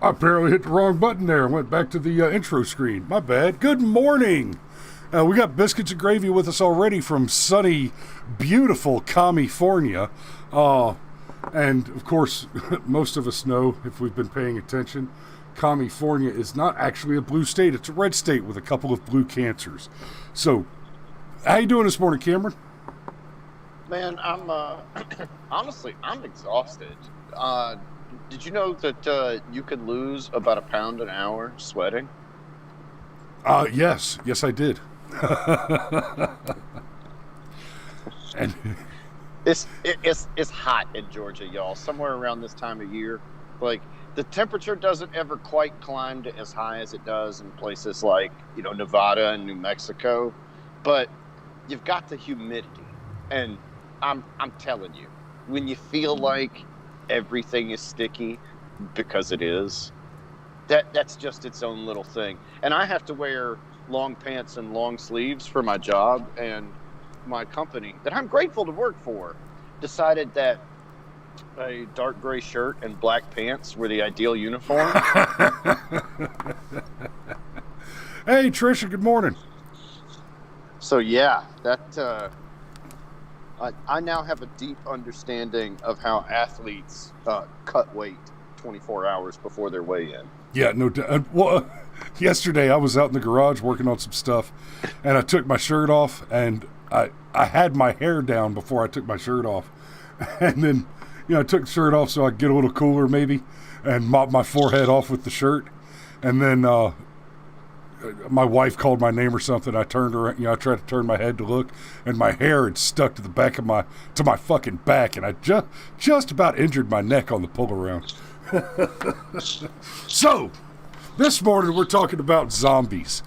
I apparently hit the wrong button there. Went back to the intro screen. My bad. Good morning. We got biscuits and gravy with us already from sunny, beautiful California. And, of course, most of us know, if we've been paying attention, California is not actually a blue state. It's a red state with a couple of blue cancers. So, how you doing this morning, Cameron? Man, I'm honestly, I'm exhausted. Did you know that you could lose about a pound an hour sweating? Yes, I did. And It's hot in Georgia, y'all. Somewhere around this time of year, like the temperature doesn't ever quite climb to as high as it does in places like Nevada and New Mexico, but you've got the humidity, and I'm telling you, when you feel like everything is sticky, because it is, that's just its own little thing. And I have to wear long pants and long sleeves for my job, and my company that I'm grateful to work for decided that a dark gray shirt and black pants were the ideal uniform. Hey, Trisha, good morning. So yeah, that I now have a deep understanding of how athletes cut weight 24 hours before their weigh-in. Yeah, no doubt. Well, yesterday I was out in the garage working on some stuff, and I took my shirt off, and I had my hair down before I took my shirt off. And then, I took the shirt off so I could get a little cooler maybe, and mop my forehead off with the shirt. And then my wife called my name or something. I turned around, I tried to turn my head to look, and my hair had stuck to the back of my fucking back, and I just about injured my neck on the pull around. So, this morning we're talking about zombies.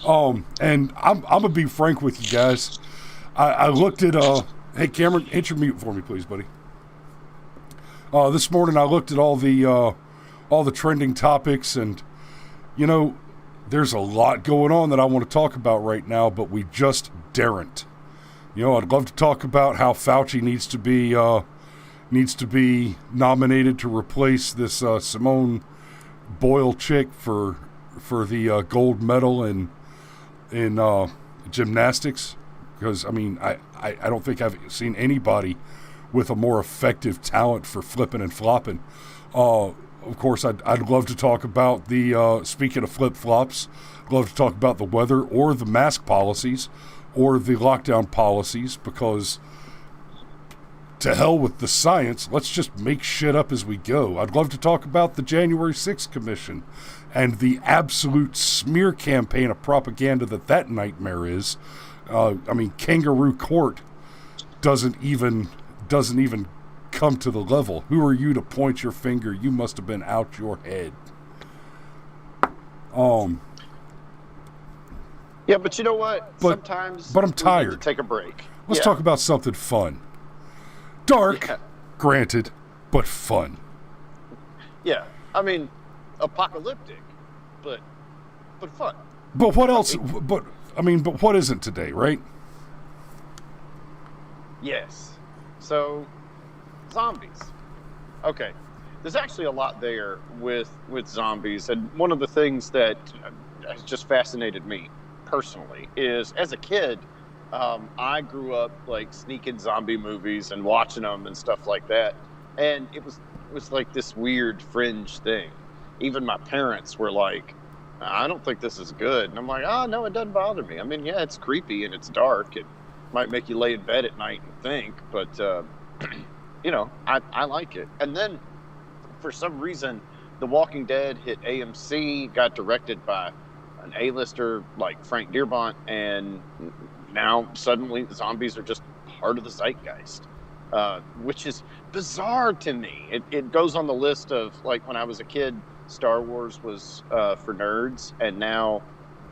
And I'm gonna be frank with you guys. I looked at hey Cameron, hit your mute for me, please, buddy. This morning I looked at all the trending topics, and there's a lot going on that I want to talk about right now, but we just daren't. I'd love to talk about how Fauci needs to be nominated to replace this Simone Boyle chick for the gold medal in gymnastics, because I don't think I've seen anybody with a more effective talent for flipping and flopping. Of course, I'd love to talk about the speaking of flip flops, I'd love to talk about the weather or the mask policies or the lockdown policies, because to hell with the science, let's just make shit up as we go. I'd love to talk about the January 6th Commission and the absolute smear campaign of propaganda that nightmare is. Kangaroo Court doesn't even come to the level. Who are you to point your finger? You must have been out your head. Yeah, but you know what? Sometimes I'm tired. We need to take a break. Let's talk about something fun. Dark, granted, but fun. Yeah, apocalyptic, but fun. But what else? But what isn't today, right? Yes. So, zombies. Okay, there's actually a lot there with zombies, and one of the things that has just fascinated me personally is, as a kid, I grew up like sneaking zombie movies and watching them and stuff like that, and it was like this weird fringe thing. Even my parents were like, I don't think this is good. And I'm like, oh, no, it doesn't bother me. Yeah, it's creepy and it's dark. It might make you lay in bed at night and think, but, I like it. And then, for some reason, The Walking Dead hit AMC, got directed by an A-lister like Frank Dearborn, and now suddenly zombies are just part of the zeitgeist, which is bizarre to me. It goes on the list of, like, when I was a kid, Star Wars was for nerds, and now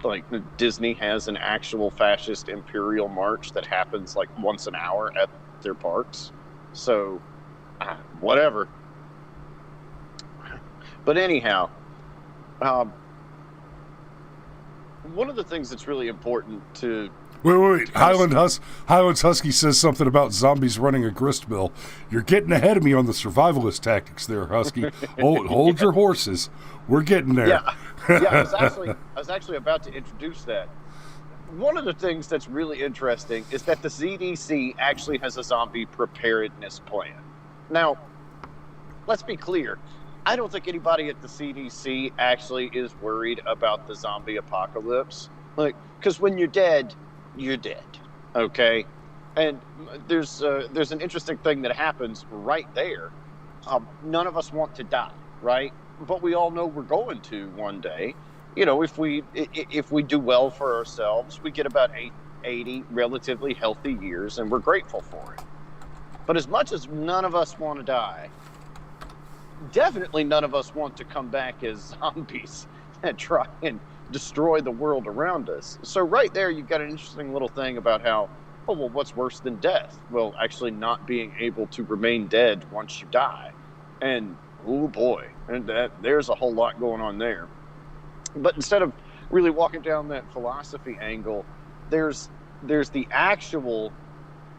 like Disney has an actual fascist imperial march that happens like once an hour at their parks. So whatever. But anyhow, one of the things that's really important to Wait. Highlands Husky says something about zombies running a grist mill. You're getting ahead of me on the survivalist tactics there, Husky. Hold your horses. We're getting there. Yeah, I was actually about to introduce that. One of the things that's really interesting is that the CDC actually has a zombie preparedness plan. Now, let's be clear. I don't think anybody at the CDC actually is worried about the zombie apocalypse. Because when you're dead, okay? And there's an interesting thing that happens right there. None of us want to die, right? But we all know we're going to one day. If we do well for ourselves, we get about 80 relatively healthy years, and we're grateful for it. But as much as none of us want to die, definitely none of us want to come back as zombies and try and destroy the world around us. So right there, you've got an interesting little thing about how, what's worse than death? Well, actually not being able to remain dead once you die. And, oh boy, and there's a whole lot going on there. But instead of really walking down that philosophy angle, there's the actual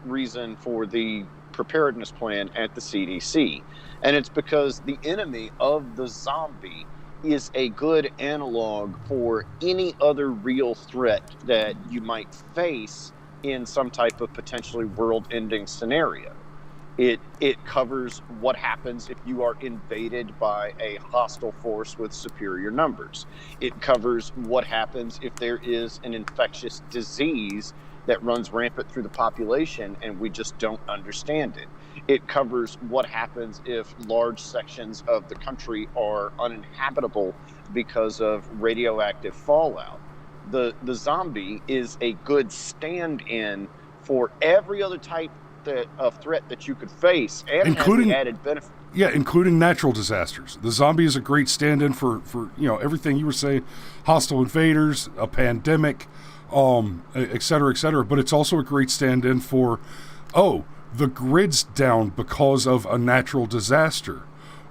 reason for the preparedness plan at the CDC. And it's because the enemy of the zombie is a good analog for any other real threat that you might face in some type of potentially world-ending scenario. It covers what happens if you are invaded by a hostile force with superior numbers. It covers what happens if there is an infectious disease that runs rampant through the population and we just don't understand it. It covers what happens if large sections of the country are uninhabitable because of radioactive fallout. The zombie is a good stand-in for every other type of threat that you could face, and including has the added benefit. Yeah, including natural disasters. The zombie is a great stand-in for everything you were saying, hostile invaders, a pandemic, et cetera, et cetera. But it's also a great stand-in for, the grid's down because of a natural disaster,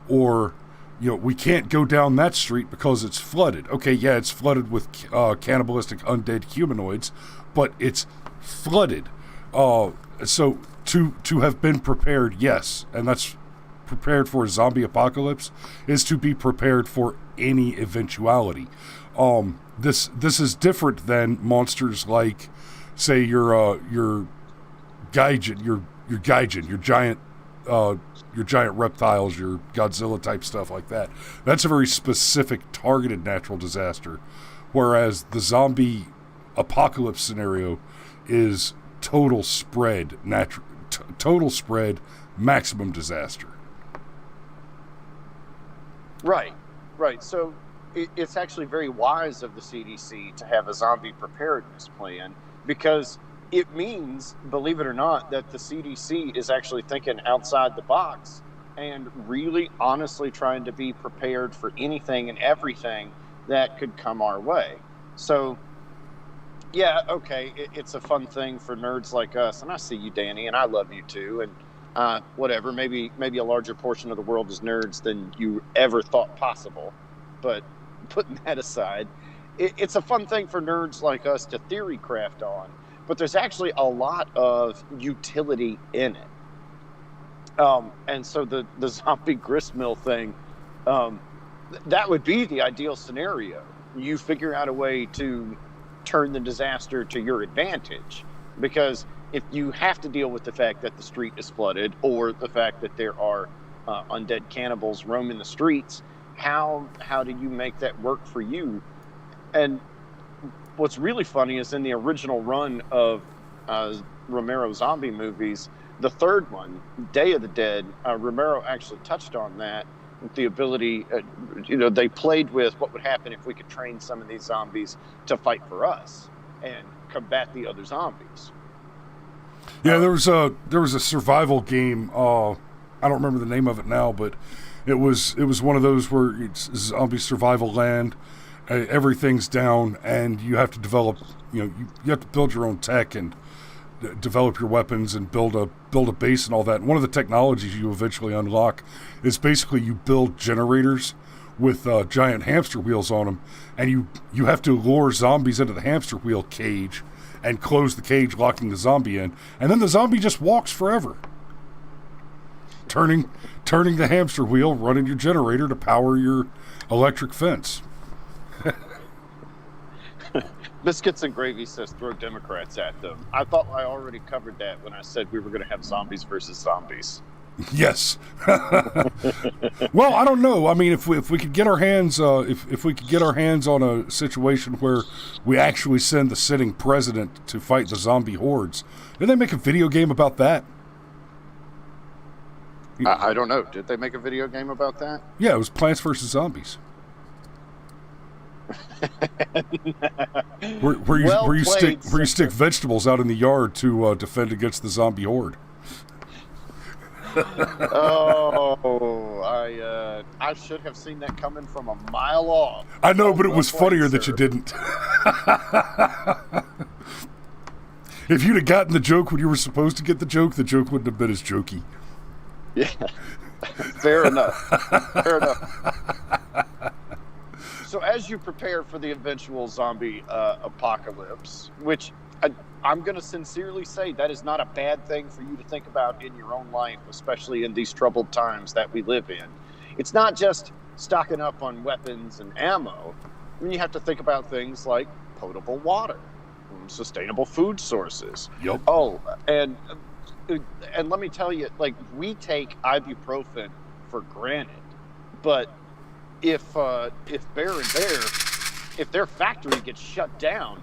or we can't go down that street because it's flooded. Okay, yeah, it's flooded with cannibalistic undead humanoids, but it's flooded. So to have been prepared, yes, and that's prepared for a zombie apocalypse, is to be prepared for any eventuality. This is different than monsters like, say, your gaijin, your giant reptiles, your Godzilla type stuff like that. That's a very specific, targeted natural disaster, whereas the zombie apocalypse scenario is total spread, maximum disaster. Right. So it's actually very wise of the CDC to have a zombie preparedness plan, because it means, believe it or not, that the CDC is actually thinking outside the box and really honestly trying to be prepared for anything and everything that could come our way. So, yeah, okay, it's a fun thing for nerds like us, and I see you, Danny, and I love you too, and whatever, maybe a larger portion of the world is nerds than you ever thought possible, but putting that aside, it's a fun thing for nerds like us to theory craft on, but there's actually a lot of utility in it. And so the zombie gristmill thing, that would be the ideal scenario. You figure out a way to turn the disaster to your advantage, because if you have to deal with the fact that the street is flooded or the fact that there are undead cannibals roaming the streets, how do you make that work for you? And what's really funny is in the original run of Romero zombie movies, the third one, Day of the Dead, Romero actually touched on that, the ability, they played with what would happen if we could train some of these zombies to fight for us and combat the other zombies. Yeah, there was a survival game. I don't remember the name of it now, but it was one of those where it's zombie survival land. Everything's down, and you have to develop. You have to build your own tech and develop your weapons and build a base and all that. And one of the technologies you eventually unlock is basically you build generators with giant hamster wheels on them, and you have to lure zombies into the hamster wheel cage and close the cage, locking the zombie in. And then the zombie just walks forever, turning the hamster wheel, running your generator to power your electric fence. Biscuits and Gravy says throw Democrats at them. I thought I already covered that when I said we were going to have zombies versus zombies. Yes. Well, I don't know. I mean, if we could get our hands if we could get our hands on a situation where we actually send the sitting president to fight the zombie hordes, did they make a video game about that? I don't know. Did they make a video game about that? Yeah, it was Plants vs. Zombies. where you stick vegetables out in the yard to defend against the zombie horde. I should have seen that coming from a mile off. I know, but it was funnier that you didn't. If you'd have gotten the joke when you were supposed to get the joke wouldn't have been as jokey. Yeah, fair enough. Fair enough. So as you prepare for the eventual zombie apocalypse, which I'm going to sincerely say that is not a bad thing for you to think about in your own life, especially in these troubled times that we live in. It's not just stocking up on weapons and ammo. I mean, you have to think about things like potable water, sustainable food sources. Yep. Oh, and let me tell you, like, we take ibuprofen for granted, but if Bear and Bear, if their factory gets shut down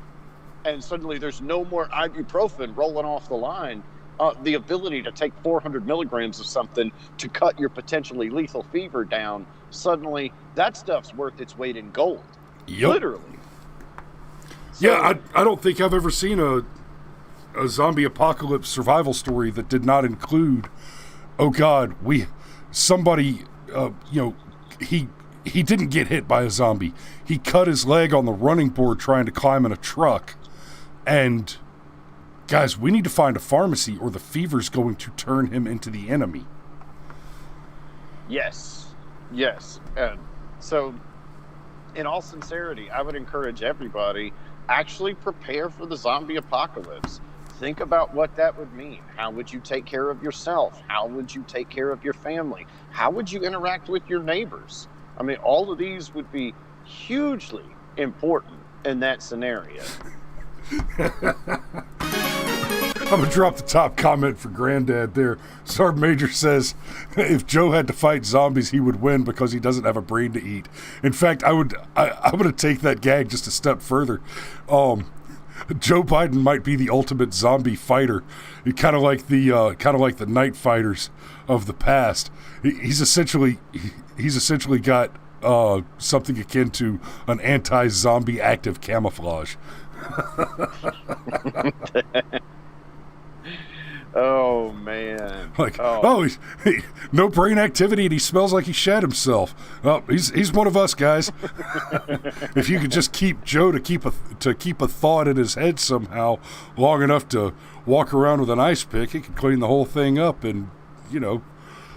and suddenly there's no more ibuprofen rolling off the line, the ability to take 400 milligrams of something to cut your potentially lethal fever down, suddenly that stuff's worth its weight in gold. Yep. Literally. So, yeah, I don't think I've ever seen a zombie apocalypse survival story that did not include, oh God, he didn't get hit by a zombie. He cut his leg on the running board trying to climb in a truck. And, guys, we need to find a pharmacy or the fever's going to turn him into the enemy. Yes. And so, in all sincerity, I would encourage everybody, actually prepare for the zombie apocalypse. Think about what that would mean. How would you take care of yourself? How would you take care of your family? How would you interact with your neighbors? I mean, all of these would be hugely important in that scenario. I'm going to drop the top comment for Granddad there. Sergeant Major says, if Joe had to fight zombies, he would win because he doesn't have a brain to eat. In fact, I'm going to take that gag just a step further. Joe Biden might be the ultimate zombie fighter. Kind of like the night fighters of the past. He's essentially got something akin to an anti-zombie active camouflage. Oh man! He's no brain activity, and he smells like he shat himself. Oh, he's one of us, guys. If you could just keep Joe to keep a thought in his head somehow long enough to walk around with an ice pick, he could clean the whole thing up. And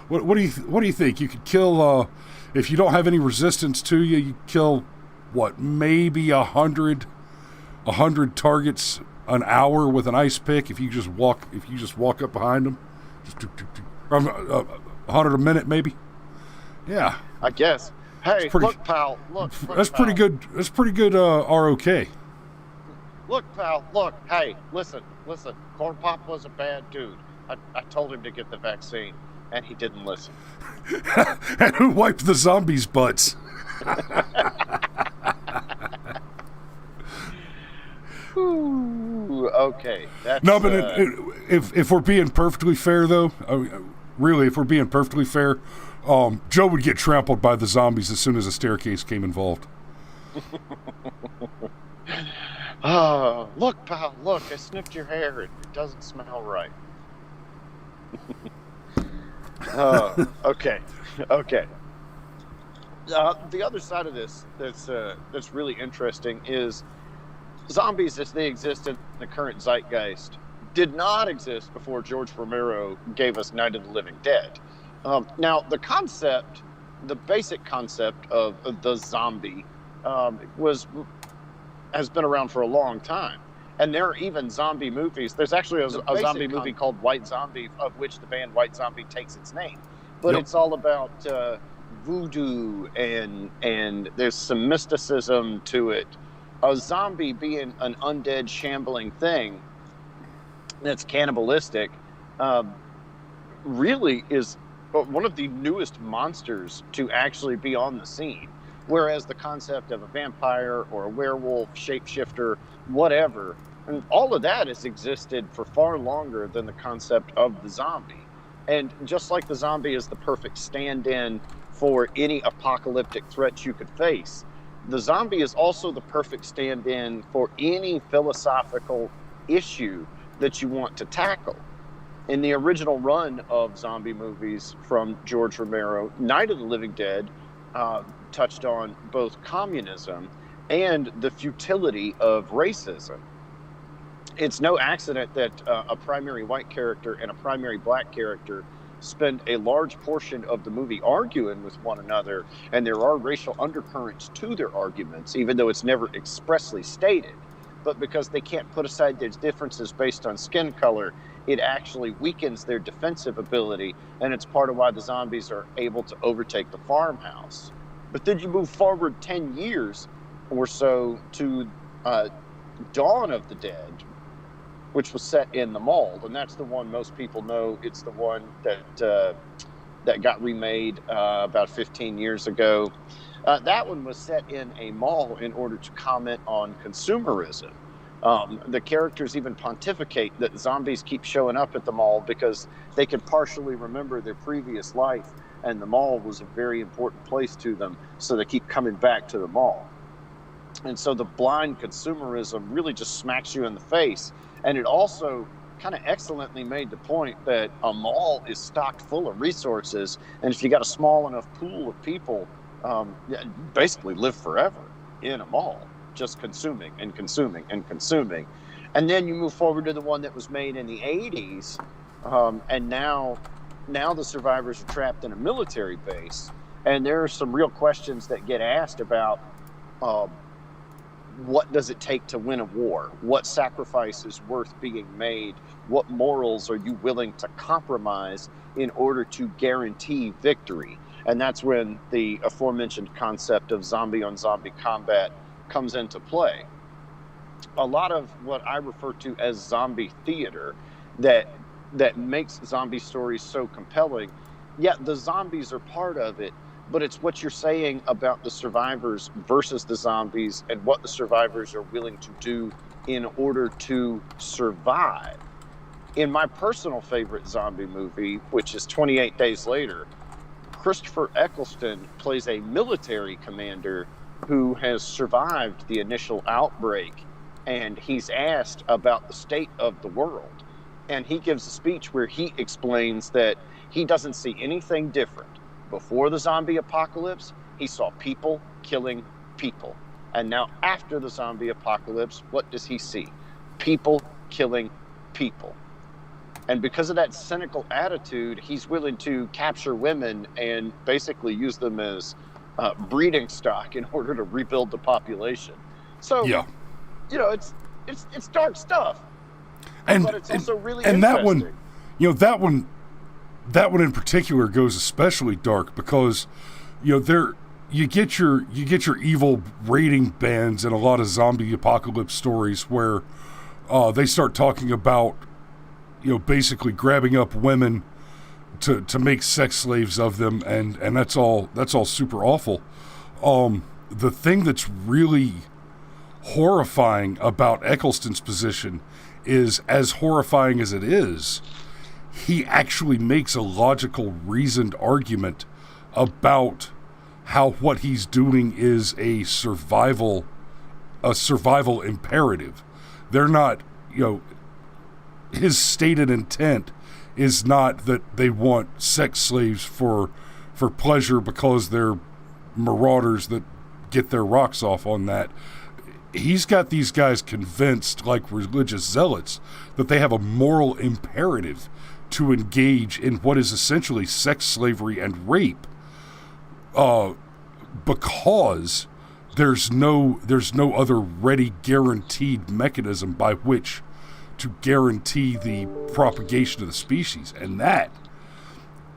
what do you think? You could kill if you don't have any resistance to you. You kill maybe 100 targets an hour with an ice pick if you just walk up behind them, just 100 a minute maybe. Yeah, I guess. Hey, look, pal. Look. That's pretty good. That's pretty good. ROK. Look, pal. Look. Hey, listen. Corn Pop was a bad dude. I told him to get the vaccine, and he didn't listen. And who wiped the zombies' butts? Ooh, okay. That's, no, but if we're being perfectly fair, though, really, if we're being perfectly fair, Joe would get trampled by the zombies as soon as a staircase came involved. Oh, look, pal, look, I sniffed your hair. It doesn't smell right. Okay. The other side of this that's really interesting is zombies as they exist in the current zeitgeist did not exist before George Romero gave us Night of the Living Dead. Now, the basic concept of the zombie has been around for a long time. And there are even zombie movies. There's actually a zombie movie called White Zombie, of which the band White Zombie takes its name. But it's all about voodoo, and there's some mysticism to it. A zombie being an undead, shambling thing that's cannibalistic really is one of the newest monsters to actually be on the scene. Whereas the concept of a vampire or a werewolf, shapeshifter, whatever, and all of that has existed for far longer than the concept of the zombie. And just like the zombie is the perfect stand-in for any apocalyptic threat you could face, the zombie is also the perfect stand-in for any philosophical issue that you want to tackle. In the original run of zombie movies from George Romero, Night of the Living Dead touched on both communism and the futility of racism. It's no accident that a primary white character and a primary black character spend a large portion of the movie arguing with one another, and there are racial undercurrents to their arguments, even though it's never expressly stated. But because they can't put aside their differences based on skin color, it actually weakens their defensive ability, and it's part of why the zombies are able to overtake the farmhouse. But then you move forward 10 years or so to Dawn of the Dead, which was set in the mall, and that's the one most people know. It's the one that got remade about 15 years ago. That one was set in a mall in order to comment on consumerism. The characters even pontificate that zombies keep showing up at the mall because they can partially remember their previous life, and the mall was a very important place to them, so they keep coming back to the mall. And so the blind consumerism really just smacks you in the face. And it also kind of excellently made the point that a mall is stocked full of resources, and if you got a small enough pool of people, basically live forever in a mall, just consuming and consuming and consuming. And then you move forward to the one that was made in the 80s, and now the survivors are trapped in a military base, and there are some real questions that get asked about what does it take to win a war? What sacrifice is worth being made? What morals are you willing to compromise in order to guarantee victory? And that's when the aforementioned concept of zombie on zombie combat comes into play. A lot of what I refer to as zombie theater that makes zombie stories so compelling, the zombies are part of it, but it's what you're saying about the survivors versus the zombies and what the survivors are willing to do in order to survive. In my personal favorite zombie movie, which is 28 Days Later, Christopher Eccleston plays a military commander who has survived the initial outbreak, and he's asked about the state of the world. And he gives a speech where he explains that he doesn't see anything different. Before the zombie apocalypse, he saw people killing people. And now after the zombie apocalypse, what does he see? People killing people. And because of that cynical attitude, he's willing to capture women and basically use them as breeding stock in order to rebuild the population. So, it's dark stuff. But it's also really interesting. That one in particular goes especially dark because, you get your evil raiding bands in a lot of zombie apocalypse stories where they start talking about, basically grabbing up women to make sex slaves of them, and that's all super awful. The thing that's really horrifying about Eccleston's position is, as horrifying as it is, he actually makes a logical, reasoned argument about how what he's doing is a survival imperative. They're not, his stated intent is not that they want sex slaves for pleasure because they're marauders that get their rocks off on that. He's got these guys convinced, like religious zealots, that they have a moral imperative to engage in what is essentially sex slavery and rape, because there's no other ready guaranteed mechanism by which to guarantee the propagation of the species. And that,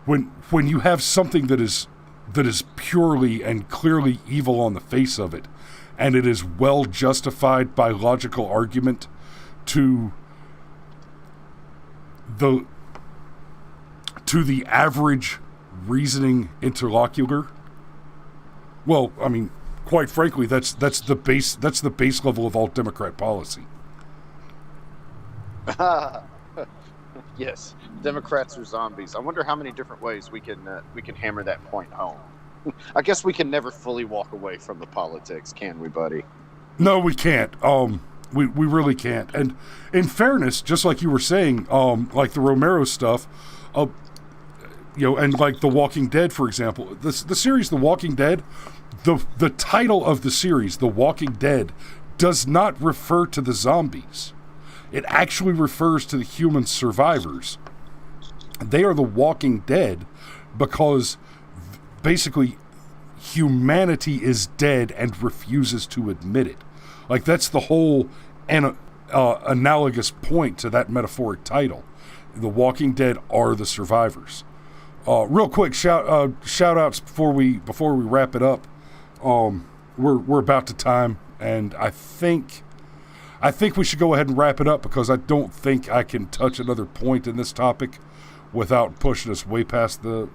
when you have something that is purely and clearly evil on the face of it, and it is well justified by logical argument to the average reasoning interlocutor, well, I mean, quite frankly, that's the base level of all Democrat policy. Yes, Democrats are zombies. I wonder how many different ways we can hammer that point home. I guess we can never fully walk away from the politics, can we, buddy? No, we can't. We really can't. And in fairness, just like you were saying, like the Romero stuff, and like The Walking Dead, for example, the series The Walking Dead, the title of the series, The Walking Dead, does not refer to the zombies. It actually refers to the human survivors. They are the Walking Dead because basically humanity is dead and refuses to admit it. Like, that's the whole analogous point to that metaphoric title. The Walking Dead are the survivors. Real quick shout outs before we wrap it up. We're about to time, and I think we should go ahead and wrap it up because I don't think I can touch another point in this topic without pushing us way past the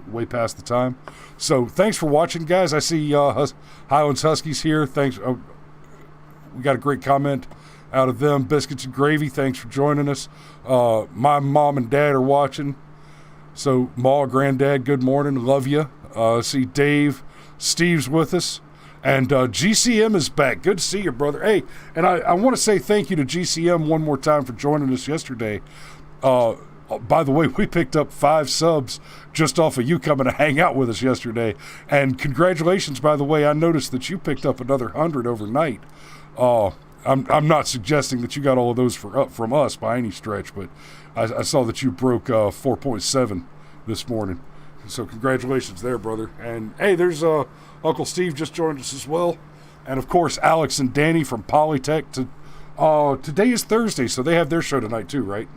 time. So thanks for watching, guys. I see Highlands Huskies here. Thanks. We got a great comment out of them. Biscuits and Gravy, thanks for joining us. My mom and dad are watching. So, Ma, Granddad, good morning. Love you. See Dave, Steve's with us. And GCM is back. Good to see you, brother. Hey, and I want to say thank you to GCM one more time for joining us yesterday. By the way, we picked up 5 subs just off of you coming to hang out with us yesterday. And congratulations, by the way. I noticed that you picked up another 100 overnight. I'm not suggesting that you got all of those from us by any stretch, but I saw that you broke 4.7 this morning. So congratulations there, brother. And hey, there's Uncle Steve just joined us as well. And of course, Alex and Danny from Polytech. Today is Thursday, so they have their show tonight too, right?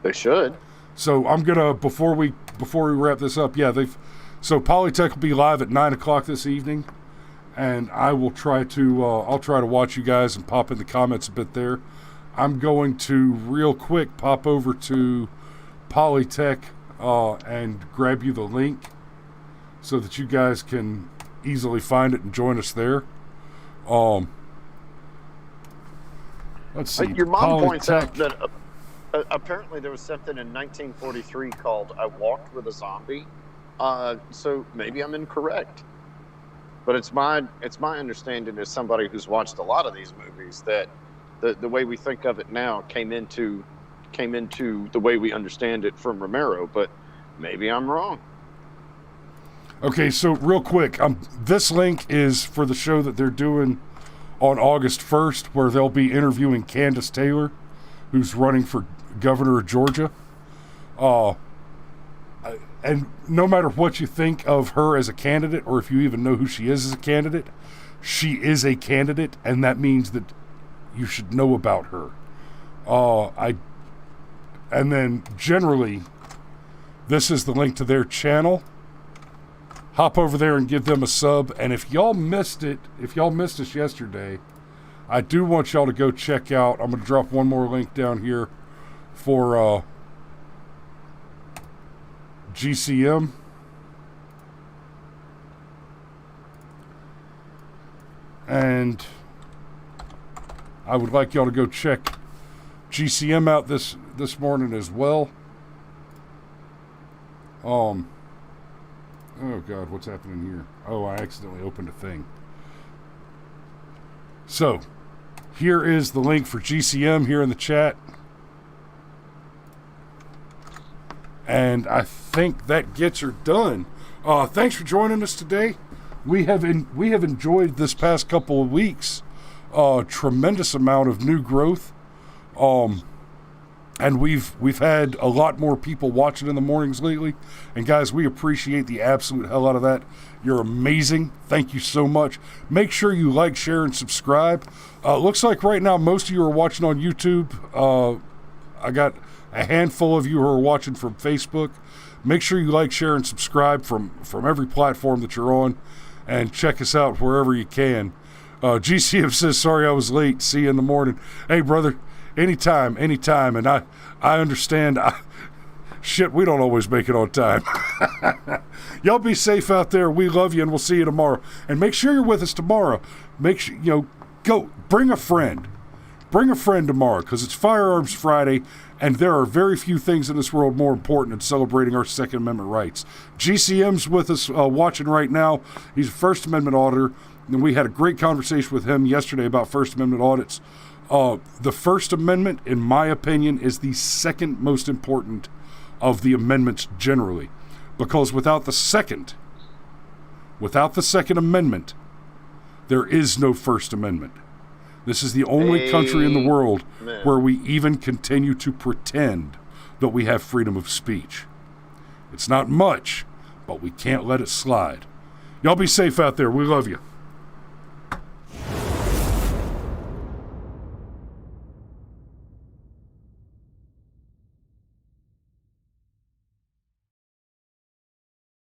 They should. So I'm gonna before we wrap this up, so Polytech will be live at 9:00 this evening. And I will try to watch you guys and pop in the comments a bit there. I'm going to real quick pop over to Polytech and grab you the link so that you guys can easily find it and join us there. Let's see. Your mom points out that apparently there was something in 1943 called "I Walked with a Zombie." So maybe I'm incorrect. But it's my understanding as somebody who's watched a lot of these movies that the way we think of it now came into the way we understand it from Romero, but maybe I'm wrong. Okay, so real quick, this link is for the show that they're doing on August 1st, where they'll be interviewing Candace Taylor, who's running for governor of Georgia. And no matter what you think of her as a candidate, or if you even know who she is as a candidate, she is a candidate, and that means that you should know about her. And then generally, this is the link to their channel. Hop over there and give them a sub. And if y'all missed us yesterday, I do want y'all to go check out. I'm going to drop one more link down here for GCM. And I would like y'all to go check GCM out this morning as well. Oh God, what's happening here? Oh, I accidentally opened a thing. So, here is the link for GCM here in the chat. And I think that gets her done. Thanks for joining us today. We have enjoyed this past couple of weeks. Tremendous amount of new growth. And we've had a lot more people watching in the mornings lately. And guys, we appreciate the absolute hell out of that. You're amazing. Thank you so much. Make sure you like, share, and subscribe. Looks like right now most of you are watching on YouTube. I got a handful of you who are watching from Facebook. Make sure you like, share, and subscribe from every platform that you're on. And check us out wherever you can. GCM says, sorry I was late. See you in the morning. Hey, brother. Anytime, and I understand. Shit, we don't always make it on time. Y'all be safe out there. We love you, and we'll see you tomorrow. And make sure you're with us tomorrow. Make sure, go bring a friend. Bring a friend tomorrow, because it's Firearms Friday, and there are very few things in this world more important than celebrating our Second Amendment rights. GCM's with us watching right now. He's a First Amendment auditor, and we had a great conversation with him yesterday about First Amendment audits. The First Amendment, in my opinion, is the second most important of the amendments generally. Because without the Second Amendment, there is no First Amendment. This is the only country in the world where we even continue to pretend that we have freedom of speech. It's not much, but we can't let it slide. Y'all be safe out there. We love you.